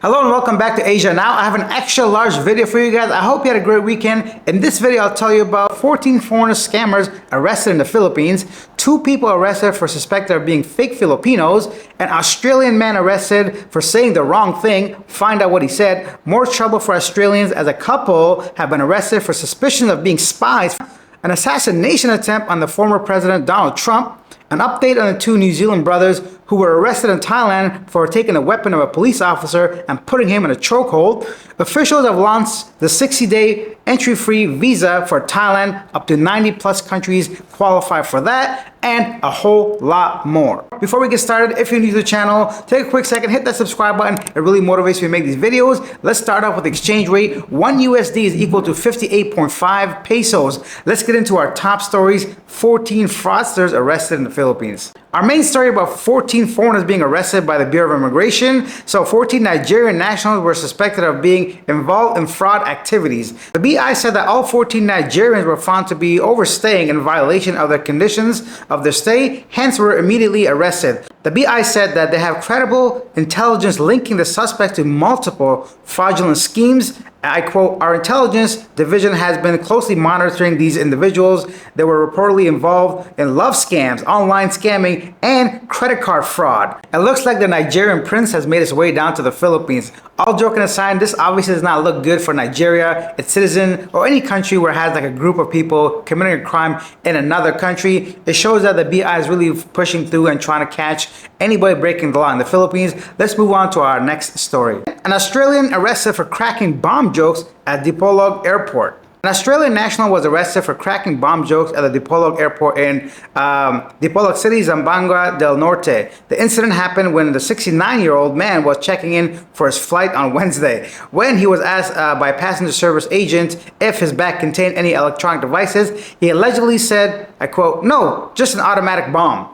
Hello and welcome back to Asia Now. I have an extra large video for you guys. I hope you had a great weekend. In this video, I'll tell you about 14 foreigner scammers arrested in the Philippines, 2 people arrested for suspected of being fake Filipinos, an Australian man arrested for saying the wrong thing, find out what he said, more trouble for Australians as a couple have been arrested for suspicion of being spies, an assassination attempt on the former President Donald Trump, an update on the 2 New Zealand brothers who were arrested in Thailand for taking a weapon of a police officer and putting him in a chokehold. Officials have launched the 60-day entry-free visa for Thailand. Up to 90 plus countries qualify for that, and a whole lot more. Before we get started, if you're new to the channel, take a quick second, hit that subscribe button. It really motivates me to make these videos. Let's start off with the exchange rate. 1 USD is equal to 58.5 pesos. Let's get into our top stories. 14 fraudsters arrested in the Philippines. Our main story about 14 foreigners being arrested by the Bureau of Immigration. So 14 Nigerian nationals were suspected of being involved in fraud activities. The BI said that all 14 Nigerians were found to be overstaying in violation of the conditions of their stay, hence were immediately arrested. The BI said that they have credible intelligence linking the suspects to multiple fraudulent schemes. I quote, "Our intelligence division has been closely monitoring these individuals. They were reportedly involved in love scams, online scamming, and credit card fraud." It looks like the Nigerian prince has made his way down to the Philippines. All joking aside, this obviously does not look good for Nigeria, its citizen, or any country where it has like a group of people committing a crime in another country. It shows that the BI is really pushing through and trying to catch anybody breaking the law in the Philippines. Let's move on to our next story. An Australian arrested for cracking bomb jokes at Dipolog Airport. An Australian national was arrested for cracking bomb jokes at the Dipolog Airport in Dipolog City, Zamboanga del Norte. The incident happened when the 69-year-old man was checking in for his flight on Wednesday. When he was asked by a passenger service agent if his bag contained any electronic devices, he allegedly said, I quote, "No, just an automatic bomb."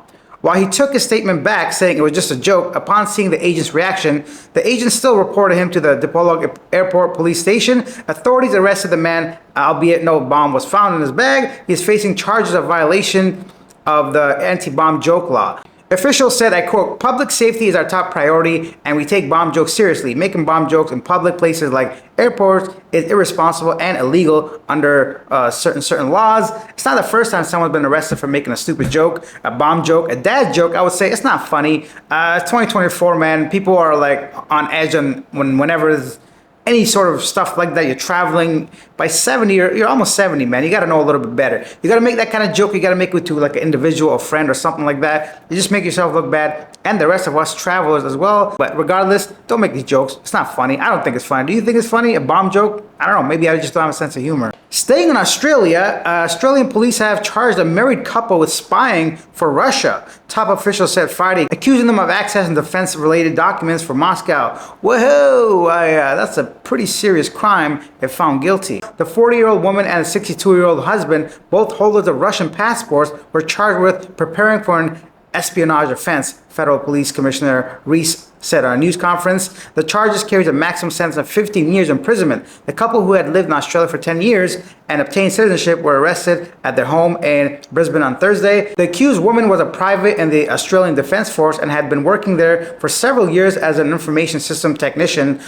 While he took his statement back, saying it was just a joke, upon seeing the agent's reaction, the agent still reported him to the Dipolog Airport police station. Authorities arrested the man, albeit no bomb was found in his bag. He is facing charges of violation of the anti-bomb joke law. Officials said, I quote, "Public safety is our top priority and we take bomb jokes seriously. Making bomb jokes in public places like airports is irresponsible and illegal under certain laws." It's not the first time someone's been arrested for making a stupid joke, a bomb joke, a dad joke. I would say it's not funny. It's 2024, man. People are like on edge on whenever there's any sort of stuff like that. You're traveling by 70, you're almost 70, man. You got to know a little bit better. You got to make that kind of joke. You got to make it to like an individual, a friend or something like that. You just make yourself look bad and the rest of us travelers as well. But regardless, don't make these jokes. It's not funny. I don't think it's funny. Do you think it's funny? A bomb joke? I don't know. Maybe I just don't have a sense of humor. Staying in Australia, Australian police have charged a married couple with spying for Russia. Top officials said Friday, accusing them of accessing defense-related documents for Moscow. Whoa, that's a pretty serious crime if found guilty. The 40-year-old woman and the 62-year-old husband, both holders of Russian passports, were charged with preparing for an espionage offense, Federal Police Commissioner Reese said on a news conference. The charges carries a maximum sentence of 15 years imprisonment. The couple, who had lived in Australia for 10 years and obtained citizenship, were arrested at their home in Brisbane on Thursday. The accused woman was a private in the Australian Defence Force and had been working there for several years as an information system technician.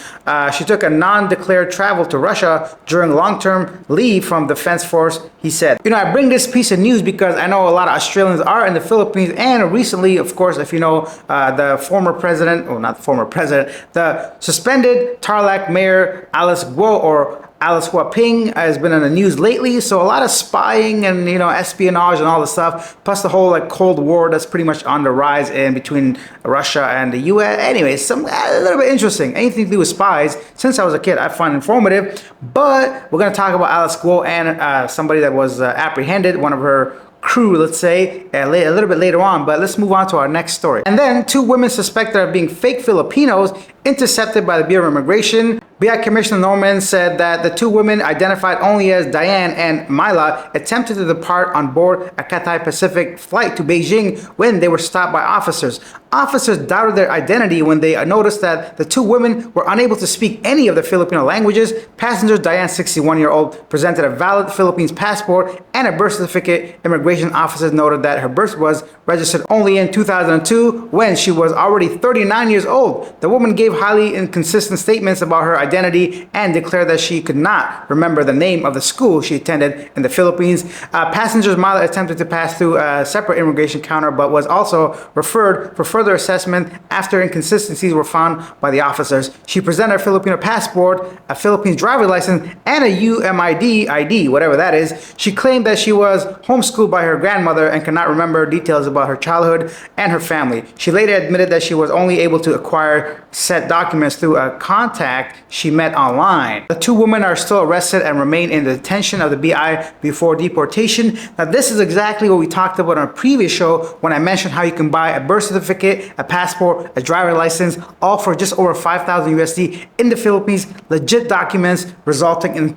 She took a non-declared travel to Russia during long-term leave from Defence Force, he said. You know, I bring this piece of news because I know a lot of Australians are in the Philippines, and recently, of course, if you know, the former president, well, not the former president, the suspended Tarlac Mayor Alice Guo, or Alice Huaping, has been in the news lately. So a lot of spying and, you know, espionage and all this stuff, plus the whole like Cold War that's pretty much on the rise in between Russia and the US. Anyway, a little bit interesting. Anything to do with spies, since I was a kid, I find informative. But we're going to talk about Alice Guo and somebody that was apprehended, one of her crew, let's say, a little bit later on. But let's move on to our next story. And then 2 women suspected of being fake Filipinos intercepted by the Bureau of Immigration. BI Commissioner Norman said that the 2 women, identified only as Diane and Myla, attempted to depart on board a Cathay Pacific flight to Beijing when they were stopped by officers. Officers doubted their identity when they noticed that the 2 women were unable to speak any of the Filipino languages. Passengers Diane, 61-year-old, presented a valid Philippines passport and a birth certificate. Immigration officers noted that her birth was registered only in 2002 when she was already 39 years old. The woman gave gave highly inconsistent statements about her identity and declared that she could not remember the name of the school she attended in the Philippines. Passenger's mother attempted to pass through a separate immigration counter, but was also referred for further assessment after inconsistencies were found by the officers. She presented a Filipino passport, a Philippines driver's license, and a UMID ID, whatever that is. She claimed that she was homeschooled by her grandmother and could not remember details about her childhood and her family. She later admitted that she was only able to acquire said documents through a contact she met online. The two women are still arrested and remain in the detention of the BI before deportation. Now, this is exactly what we talked about on a previous show when I mentioned how you can buy a birth certificate, a passport, a driver's license, all for just over 5,000 USD in the Philippines. Legit documents resulting in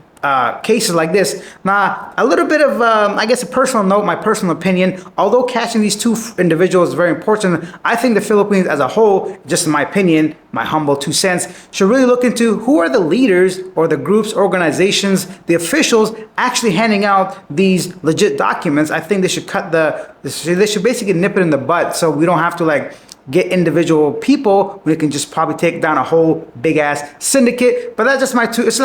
cases like this. Now, a little bit of, I guess, a personal note, my personal opinion. Although catching these two individuals is very important, I think the Philippines as a whole, just in my opinion, my humble 2 cents, should really look into who are the leaders or the groups, organizations, the officials actually handing out these legit documents. I think they should they should basically nip it in the bud so we don't have to get individual people. We can just probably take down a whole big ass syndicate. But that's just it's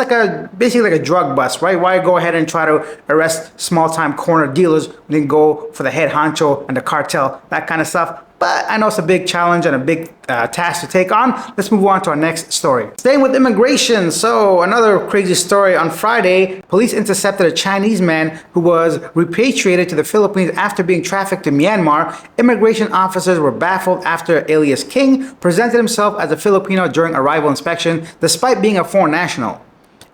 basically like a drug bust, right? Why go ahead and try to arrest small time corner dealers when you can go for the head honcho and the cartel, that kind of stuff. But I know it's a big challenge and a big task to take on. Let's move on to our next story. Staying with immigration. So another crazy story. On Friday, police intercepted a Chinese man who was repatriated to the Philippines after being trafficked to Myanmar. Immigration officers were baffled after alias King presented himself as a Filipino during arrival inspection, despite being a foreign national.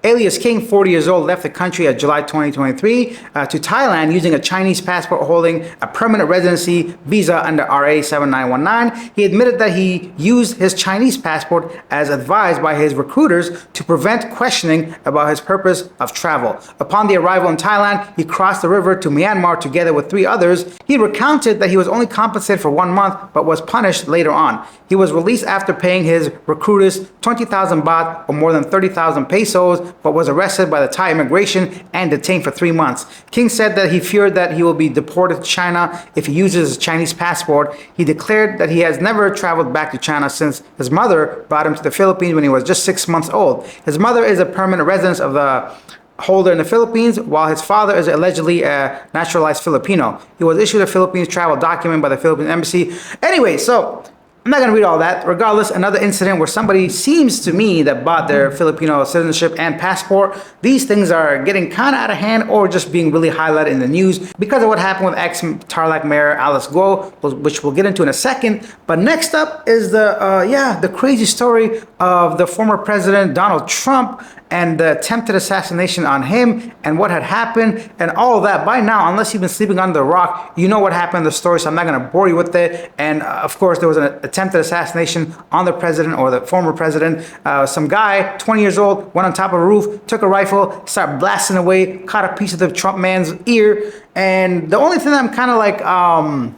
Alias King, 40 years old, left the country at July 2023 to Thailand using a Chinese passport holding a permanent residency visa under RA 7919. He admitted that he used his Chinese passport as advised by his recruiters to prevent questioning about his purpose of travel. Upon the arrival in Thailand, he crossed the river to Myanmar together with 3 others. He recounted that he was only compensated for 1 month but was punished later on. He was released after paying his recruiters 20,000 baht or more than 30,000 pesos, but was arrested by the Thai immigration and detained for 3 months. King said that he feared that he will be deported to China if he uses his Chinese passport. He declared that he has never traveled back to China since his mother brought him to the Philippines when he was just 6 months old. His mother is a permanent resident of the holder in the Philippines, while his father is allegedly a naturalized Filipino. He was issued a Philippines travel document by the Philippine embassy. Anyway, so I'm not going to read all that. Regardless, another incident where somebody seems to me that bought their Filipino citizenship and passport. These things are getting kind of out of hand or just being really highlighted in the news because of what happened with ex-Tarlac Mayor Alice Guo, which we'll get into in a second. But next up is the crazy story of the former president Donald Trump and the attempted assassination on him and what had happened and all of that. By now, unless you've been sleeping under a rock, you know what happened in the story, so I'm not going to bore you with it. And of course, there was an attempted assassination on the president or the former president. Some guy, 20 years old, went on top of a roof, took a rifle, started blasting away, caught a piece of the Trump man's ear. And the only thing that I'm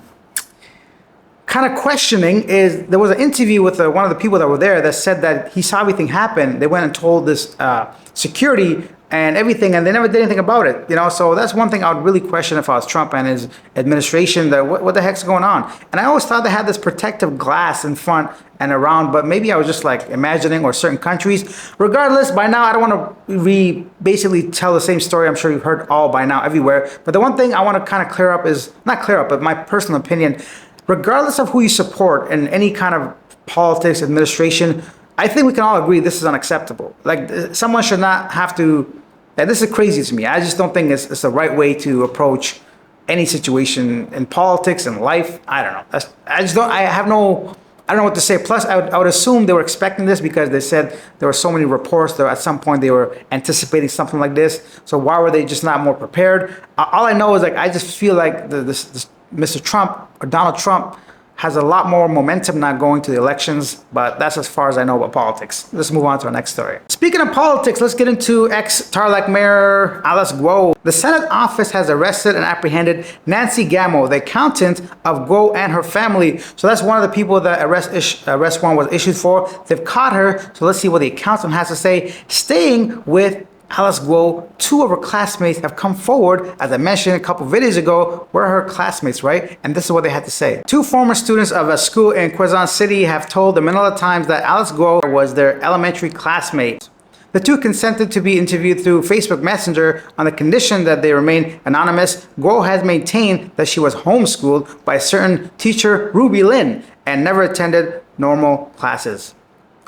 kind of questioning is there was an interview with one of the people that were there that said that he saw everything happen. They went and told this security and everything, and they never did anything about it. So that's one thing I would really question if I was Trump and his administration. That what the heck's going on? And I always thought they had this protective glass in front and around, but maybe I was just imagining, or certain countries. Regardless, by now I don't want to basically tell the same story. I'm sure you've heard all by now everywhere. But the one thing I want to kind of clear up is not clear up, but my personal opinion. Regardless of who you support in any kind of politics, administration, I think we can all agree this is unacceptable. Someone should not have to. This is crazy to me. I just don't think it's the right way to approach any situation in politics and life. I don't know. I don't know what to say. Plus, I would assume they were expecting this because they said there were so many reports that at some point they were anticipating something like this. So why were they just not more prepared? All I know is I just feel like this Mr. Trump or Donald Trump has a lot more momentum not going to the elections, but that's as far as I know about politics. Let's move on to our next story. Speaking of politics, let's get into ex-Tarlac Mayor Alice Guo. The Senate office has arrested and apprehended Nancy Gamo, the accountant of Guo and her family. So that's one of the people that arrest warrant was issued for. They've caught her, so let's see what the accountant has to say. Staying with Alice Guo, two of her classmates have come forward, as I mentioned a couple videos ago, were her classmates, right? And this is what they had to say. Two former students of a school in Quezon City have told the Manila Times that Alice Guo was their elementary classmate. The two consented to be interviewed through Facebook Messenger on the condition that they remain anonymous. Guo has maintained that she was homeschooled by a certain teacher, Ruby Lin, and never attended normal classes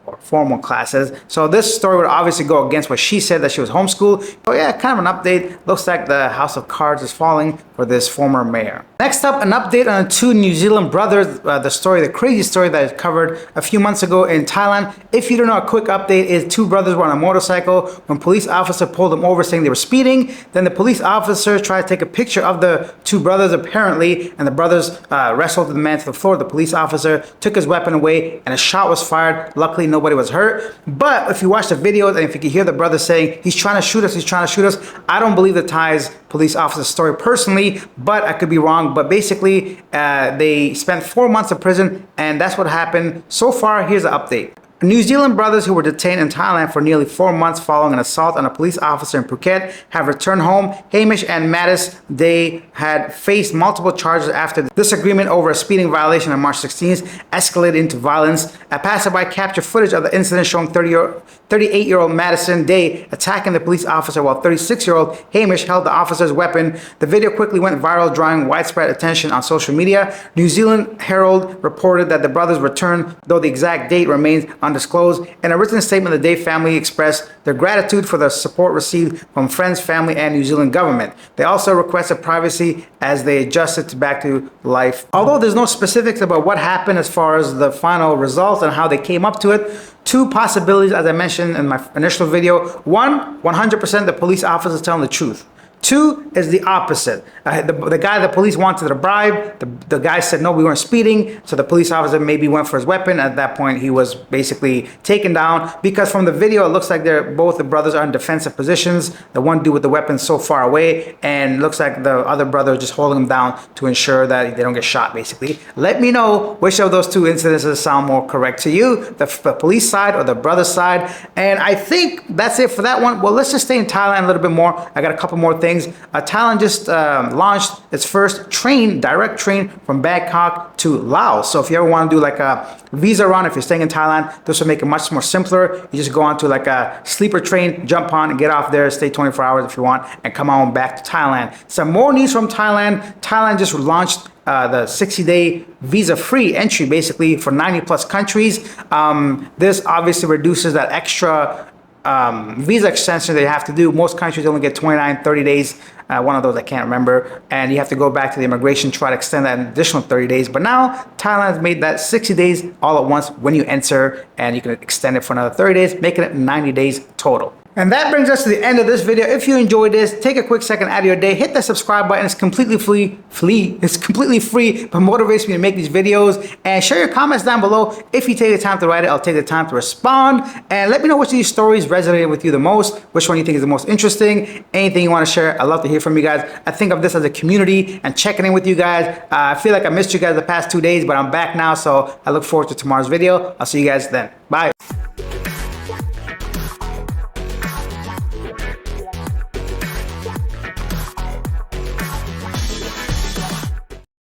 or formal classes. So this story would obviously go against what she said, that she was homeschooled. So yeah, kind of an update. Looks like the house of cards is falling for this former mayor. Next up, an update on the two New Zealand brothers, the crazy story that I covered a few months ago in Thailand. If you don't know, a quick update is two brothers were on a motorcycle when police officer pulled them over saying they were speeding. Then the police officer tried to take a picture of the two brothers apparently, and the brothers wrestled the man to the floor. The police officer took his weapon away and a shot was fired. Luckily, nobody was hurt. But if you watch the videos and if you can hear the brother saying, he's trying to shoot us, he's trying to shoot us, I don't believe the Thai's police officer's story personally, but I could be wrong. But basically, they spent 4 months in prison, and that's what happened. So far, here's an update. New Zealand brothers who were detained in Thailand for nearly 4 months following an assault on a police officer in Phuket have returned home. Hamish and Mattis, they had faced multiple charges after the disagreement over a speeding violation on March 16th escalated into violence. A passerby captured footage of the incident showing 38-year-old Madison Day attacking the police officer while 36-year-old Hamish held the officer's weapon. The video quickly went viral, drawing widespread attention on social media. New Zealand Herald reported that the brothers returned, though the exact date remains undisclosed. In a written statement, the Day family expressed their gratitude for the support received from friends, family, and New Zealand government. They also requested privacy as they adjusted back to life. Although there's no specifics about what happened as far as the final results and how they came up to it, two possibilities, as I mentioned in my initial video. One, 100% the police officer is telling the truth. Two is the opposite. The guy the police wanted to bribe, the guy said, no, we weren't speeding. So the police officer maybe went for his weapon. At that point, he was basically taken down, because from the video, it looks like both the brothers are in defensive positions. The one dude with the weapon so far away, and looks like the other brother just holding him down to ensure that they don't get shot, basically. Let me know which of those two incidences sound more correct to you, the police side or the brother side. And I think that's it for that one. Well, let's just stay in Thailand a little bit more. I got a couple more things. Thailand just launched its first direct train from Bangkok to Laos. So if you ever want to do like a visa run, if you're staying in Thailand, this will make it much more simpler. You just go onto like a sleeper train, jump on and get off there, stay 24 hours if you want, and come on back to Thailand. Some more news from Thailand. Thailand just launched the 60-day visa-free entry, basically, for 90+ countries. This obviously reduces that extra visa extension they have to do. Most countries only get 29, 30 days. One of those I can't remember. And you have to go back to the immigration, try to extend that an additional 30 days. But now Thailand has made that 60 days all at once when you enter, and you can extend it for another 30 days, making it 90 days total. And that brings us to the end of this video. If you enjoyed this, take a quick second out of your day, hit that subscribe button. It's completely free. It's completely free, but motivates me to make these videos. And share your comments down below. If you take the time to write it, I'll take the time to respond. And let me know which of these stories resonated with you the most, which one you think is the most interesting, anything you want to share. I'd love to hear from you guys. I think of this as a community and checking in with you guys. I feel like I missed you guys the past 2 days, but I'm back now, so I look forward to tomorrow's video. I'll see you guys then. Bye.